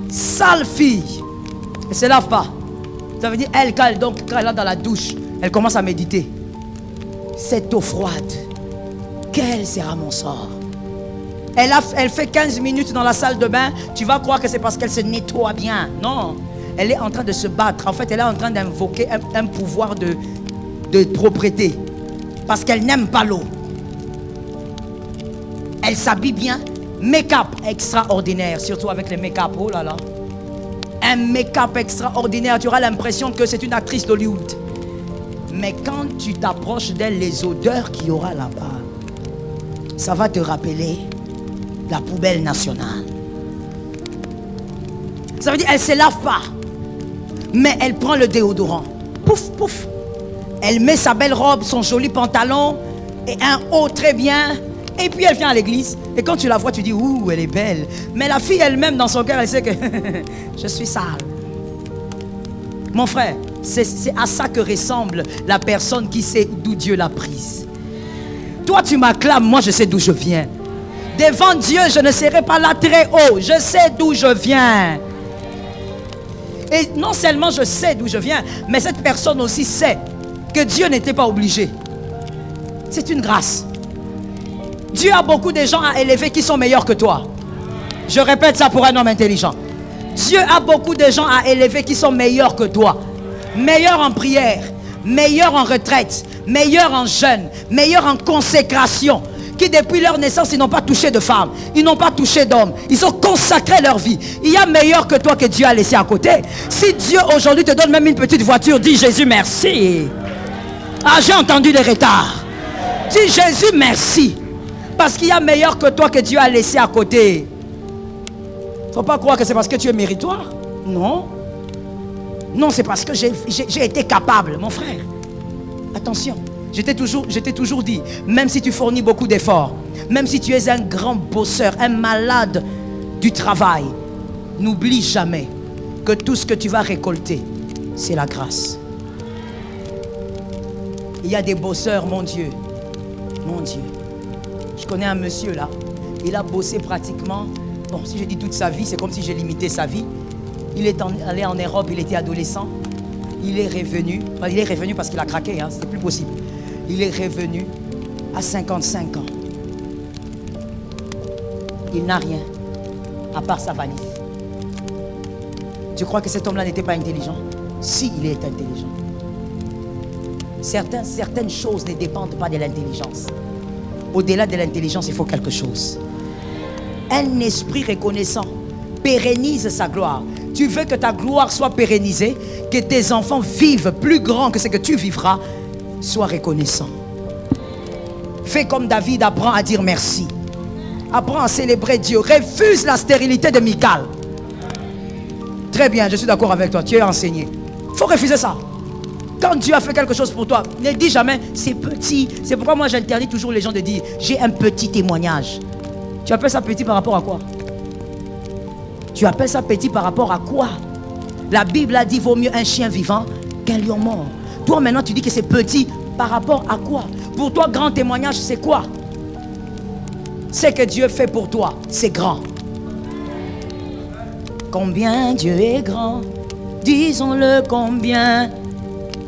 Sale fille. Elle ne se lave pas. Ça veut dire, elle, quand elle est dans la douche, elle commence à méditer. Cette eau froide, quel sera mon sort? Elle fait 15 minutes dans la salle de bain. Tu vas croire que c'est parce qu'elle se nettoie bien. Non. Elle est en train de se battre. En fait, elle est en train d'invoquer un pouvoir de propreté. Parce qu'elle n'aime pas l'eau. Elle s'habille bien. Make-up extraordinaire. Surtout avec les make-up. Oh là là. Un make-up extraordinaire. Tu auras l'impression que c'est une actrice d'Hollywood. Mais quand tu t'approches d'elle, les odeurs qu'il y aura là-bas, ça va te rappeler la poubelle nationale. Ça veut dire elle ne se lave pas. Mais elle prend le déodorant. Pouf, pouf. Elle met sa belle robe, son joli pantalon et un haut très bien. Et puis elle vient à l'église. Et quand tu la vois, tu dis, ouh, elle est belle. Mais la fille elle-même, dans son cœur, elle sait que je suis sale. Mon frère, c'est à ça que ressemble la personne qui sait d'où Dieu l'a prise. Toi, tu m'acclames, moi je sais d'où je viens. Devant Dieu, je ne serai pas là très haut. Je sais d'où je viens. Et non seulement je sais d'où je viens, mais cette personne aussi sait que Dieu n'était pas obligé. C'est une grâce. Dieu a beaucoup de gens à élever qui sont meilleurs que toi. Je répète ça pour un homme intelligent. Dieu a beaucoup de gens à élever qui sont meilleurs que toi. Meilleurs en prière, meilleurs en retraite, meilleurs en jeûne, meilleurs en consécration. Qui depuis leur naissance, ils n'ont pas touché de femme, ils n'ont pas touché d'homme, ils ont consacré leur vie. Il y a meilleur que toi que Dieu a laissé à côté. Si Dieu aujourd'hui te donne même une petite voiture, dis Jésus merci. Ah, j'ai entendu les retards. Dis Jésus merci. Parce qu'il y a meilleur que toi que Dieu a laissé à côté. Il ne faut pas croire que c'est parce que tu es méritoire. Non. Non, c'est parce que j'ai été capable, mon frère. Attention. Je t'ai toujours dit, même si tu fournis beaucoup d'efforts, même si tu es un grand bosseur, un malade du travail, n'oublie jamais que tout ce que tu vas récolter, c'est la grâce. Il y a des bosseurs, mon Dieu. Mon Dieu. Je connais un monsieur là, il a bossé pratiquement, bon, si je dis toute sa vie, c'est comme si j'ai limité sa vie. Il est allé en Europe, il était adolescent. Il est revenu parce qu'il a craqué, hein, c'était plus possible. Il est revenu à 55 ans. Il n'a rien, à part sa valise. Tu crois que cet homme-là n'était pas intelligent? Si, il est intelligent. Certaines choses ne dépendent pas de l'intelligence. Au-delà de l'intelligence, il faut quelque chose. Un esprit reconnaissant pérennise sa gloire. Tu veux que ta gloire soit pérennisée, que tes enfants vivent plus grand que ce que tu vivras. Sois reconnaissant. Fais comme David, apprends à dire merci. Apprends à célébrer Dieu. Refuse la stérilité de Michal. Très bien, je suis d'accord avec toi. Tu es enseigné. Il faut refuser ça. Quand Dieu a fait quelque chose pour toi, ne dis jamais c'est petit. C'est pourquoi moi j'interdis toujours les gens de dire j'ai un petit témoignage. Tu appelles ça petit par rapport à quoi? Tu appelles ça petit par rapport à quoi? La Bible a dit vaut mieux un chien vivant qu'un lion mort. Toi maintenant tu dis que c'est petit par rapport à quoi? Pour toi grand témoignage c'est quoi? Ce que Dieu fait pour toi c'est grand. Combien Dieu est grand, disons-le combien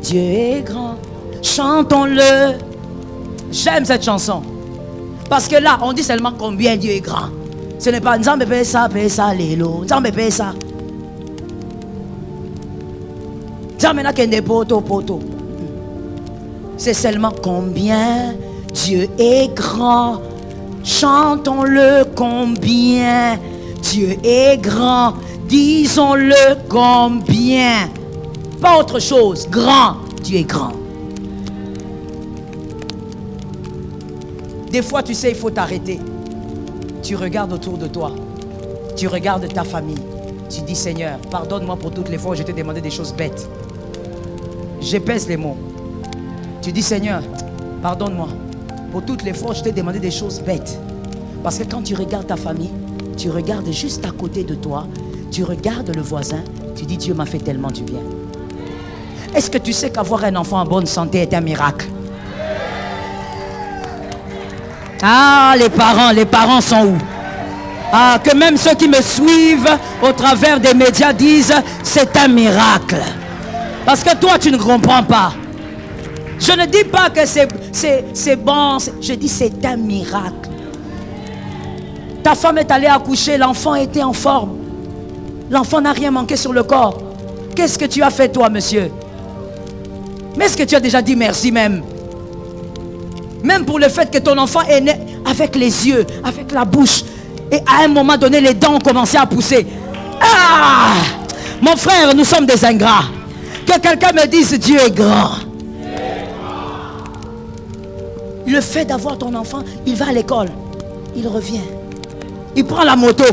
Dieu est grand, chantons-le. J'aime cette chanson parce que là on dit seulement combien Dieu est grand. Ce n'est pas Nzambe pesa pesa lelo, Nzambe pesa. Nzambe na kende poto poto. C'est seulement combien Dieu est grand. Chantons-le combien Dieu est grand. Disons-le combien. Pas autre chose. Grand. Dieu est grand. Des fois, tu sais, il faut t'arrêter. Tu regardes autour de toi. Tu regardes ta famille. Tu dis, Seigneur, pardonne-moi pour toutes les fois où je t'ai demandé des choses bêtes. Je pèse les mots. Tu dis, Seigneur, pardonne-moi pour toutes les fois où je t'ai demandé des choses bêtes. Parce que quand tu regardes ta famille, tu regardes juste à côté de toi, tu regardes le voisin, tu dis, Dieu m'a fait tellement du bien. Est-ce que tu sais qu'avoir un enfant en bonne santé est un miracle? Ah, les parents sont où? Ah, que même ceux qui me suivent au travers des médias disent c'est un miracle. Parce que toi, tu ne comprends pas. Je ne dis pas que c'est bon, je dis c'est un miracle. Ta femme est allée accoucher, l'enfant était en forme. L'enfant n'a rien manqué sur le corps. Qu'est-ce que tu as fait toi, monsieur? Mais est-ce que tu as déjà dit merci même? Même pour le fait que ton enfant est né avec les yeux, avec la bouche. Et à un moment donné, les dents ont commencé à pousser. Ah! Mon frère, nous sommes des ingrats. Que quelqu'un me dise Dieu est grand. Le fait d'avoir ton enfant, il va à l'école. Il revient. Il prend la moto.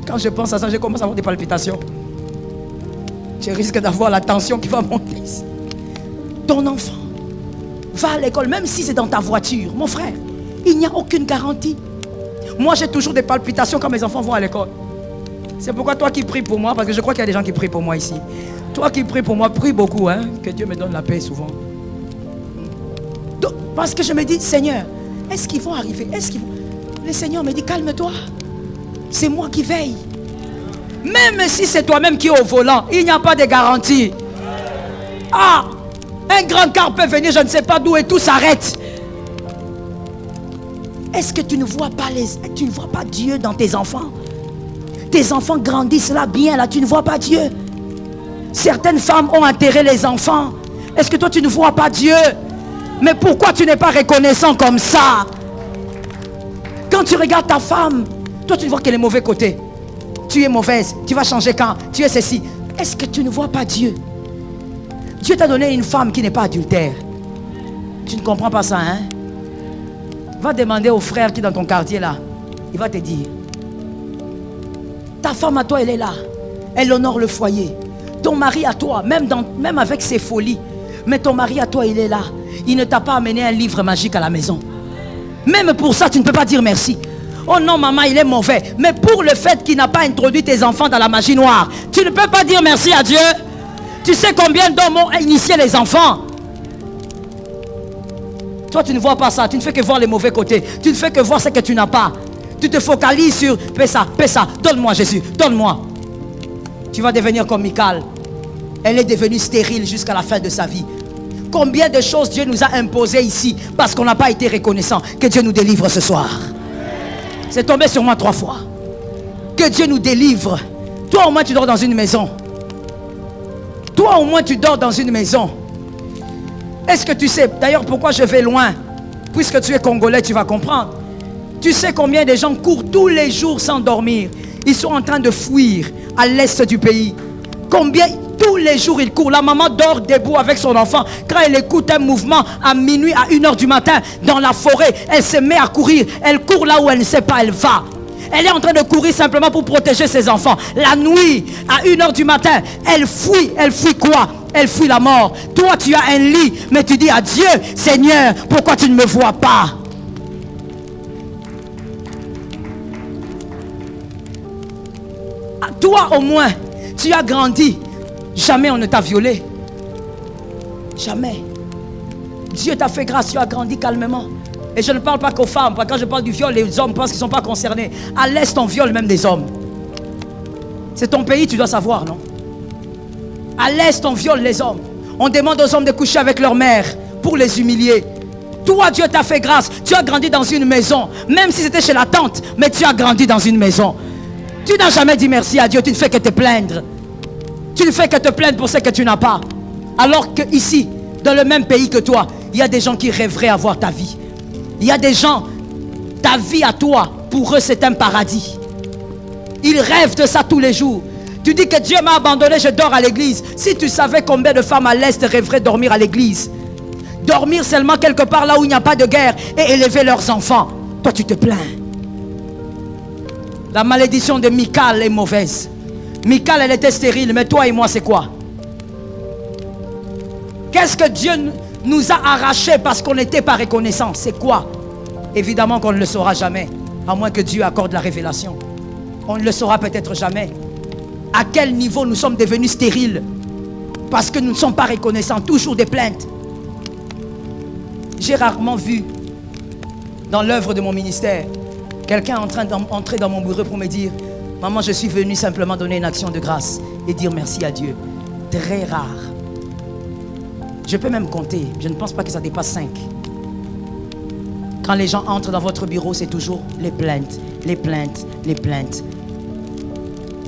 Quand je pense à ça, je commence à avoir des palpitations. Je risque d'avoir la tension qui va monter ici. Ton enfant va à l'école, même si c'est dans ta voiture. Mon frère, il n'y a aucune garantie. Moi, j'ai toujours des palpitations quand mes enfants vont à l'école. C'est pourquoi toi qui pries pour moi, parce que je crois qu'il y a des gens qui prient pour moi ici. Toi qui pries pour moi, prie beaucoup, hein, que Dieu me donne la paix souvent. Donc, parce que je me dis, Seigneur, est-ce qu'ils vont arriver? Le Seigneur me dit, calme-toi. C'est moi qui veille. Même si c'est toi-même qui es au volant, il n'y a pas de garantie. Ah! Un grand car peut venir, je ne sais pas d'où, et tout s'arrête. Est-ce que tu ne vois pas Dieu dans tes enfants? Tes enfants grandissent là bien, là, tu ne vois pas Dieu. Certaines femmes ont enterré les enfants. Est-ce que toi tu ne vois pas Dieu? Mais pourquoi tu n'es pas reconnaissant comme ça? Quand tu regardes ta femme, toi tu vois qu'elle est mauvais côté. Tu es mauvaise, tu vas changer quand? Tu es ceci. Est-ce que tu ne vois pas Dieu? Dieu t'a donné une femme qui n'est pas adultère. Tu ne comprends pas ça, hein? Va demander au frère qui est dans ton quartier là. Il va te dire. Ta femme à toi, elle est là. Elle honore le foyer. Ton mari à toi, même avec ses folies. Mais ton mari à toi, il est là. Il ne t'a pas amené un livre magique à la maison. Même pour ça, tu ne peux pas dire merci. Oh non, maman, il est mauvais. Mais pour le fait qu'il n'a pas introduit tes enfants dans la magie noire, tu ne peux pas dire merci à Dieu. Tu sais combien d'hommes ont initié les enfants? Toi, tu ne vois pas ça. Tu ne fais que voir les mauvais côtés. Tu ne fais que voir ce que tu n'as pas. Tu te focalises sur paie ça, donne-moi Jésus, donne-moi. Tu vas devenir comme Michal. Elle est devenue stérile jusqu'à la fin de sa vie. Combien de choses Dieu nous a imposées ici parce qu'on n'a pas été reconnaissant. Que Dieu nous délivre ce soir. C'est tombé sur moi 3 fois. Que Dieu nous délivre. Toi au moins tu dors dans une maison. Toi au moins tu dors dans une maison. Est-ce que tu sais, d'ailleurs pourquoi je vais loin? Puisque tu es Congolais, tu vas comprendre. Tu sais combien de gens courent tous les jours sans dormir. Ils sont en train de fuir à l'est du pays. Combien tous les jours ils courent. La maman dort debout avec son enfant. Quand elle écoute un mouvement à minuit, à 1h du matin, dans la forêt, elle se met à courir. Elle court là où elle ne sait pas, elle va. Elle est en train de courir simplement pour protéger ses enfants. La nuit, à 1h du matin, elle fuit. Elle fuit quoi? Elle fuit la mort. Toi, tu as un lit, mais tu dis à Dieu, Seigneur, pourquoi tu ne me vois pas? Toi, au moins, tu as grandi. Jamais on ne t'a violé. Jamais. Dieu t'a fait grâce, tu as grandi calmement. Et je ne parle pas qu'aux femmes, parce que quand je parle du viol, les hommes pensent qu'ils ne sont pas concernés. À l'Est, on viole même des hommes. C'est ton pays, tu dois savoir, non? À l'Est, on viole les hommes. On demande aux hommes de coucher avec leur mère pour les humilier. Toi, Dieu t'a fait grâce. Tu as grandi dans une maison. Même si c'était chez la tante, mais tu as grandi dans une maison. Tu n'as jamais dit merci à Dieu. Tu ne fais que te plaindre. Tu ne fais que te plaindre pour ce que tu n'as pas. Alors que ici, dans le même pays que toi, il y a des gens qui rêveraient avoir ta vie. Il y a des gens, ta vie à toi, pour eux c'est un paradis. Ils rêvent de ça tous les jours. Tu dis que Dieu m'a abandonné, je dors à l'église. Si tu savais combien de femmes à l'Est rêveraient dormir à l'église. Dormir seulement quelque part là où il n'y a pas de guerre et élever leurs enfants. Toi tu te plains. La malédiction de Michal est mauvaise. Michal elle était stérile, mais toi et moi c'est quoi? Qu'est-ce que Dieu nous a arraché parce qu'on n'était pas reconnaissant? C'est quoi? Évidemment qu'on ne le saura jamais, à moins que Dieu accorde la révélation. On ne le saura peut-être jamais. À quel niveau nous sommes devenus stériles parce que nous ne sommes pas reconnaissants, toujours des plaintes. J'ai rarement vu dans l'œuvre de mon ministère quelqu'un en train d'entrer dans mon bureau pour me dire: maman, je suis venu simplement donner une action de grâce et dire merci à Dieu. Très rare. Je peux même compter, je ne pense pas que ça dépasse 5. Quand les gens entrent dans votre bureau, c'est toujours les plaintes, les plaintes, les plaintes.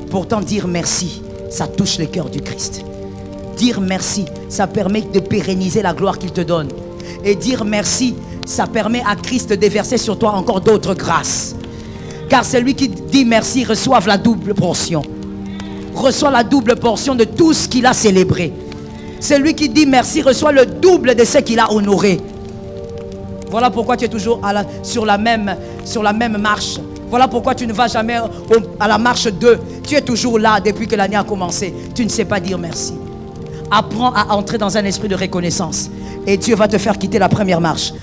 Pourtant, dire merci, ça touche le cœur du Christ. Dire merci, ça permet de pérenniser la gloire qu'il te donne. Et dire merci, ça permet à Christ de déverser sur toi encore d'autres grâces. Car celui qui dit merci reçoit la double portion. Reçoit la double portion de tout ce qu'il a célébré. Celui qui dit merci reçoit le double de ce qu'il a honoré. Voilà pourquoi tu es toujours sur la même marche. Voilà pourquoi tu ne vas jamais à la marche 2. Tu es toujours là depuis que l'année a commencé. Tu ne sais pas dire merci. Apprends à entrer dans un esprit de reconnaissance. Et Dieu va te faire quitter la première marche.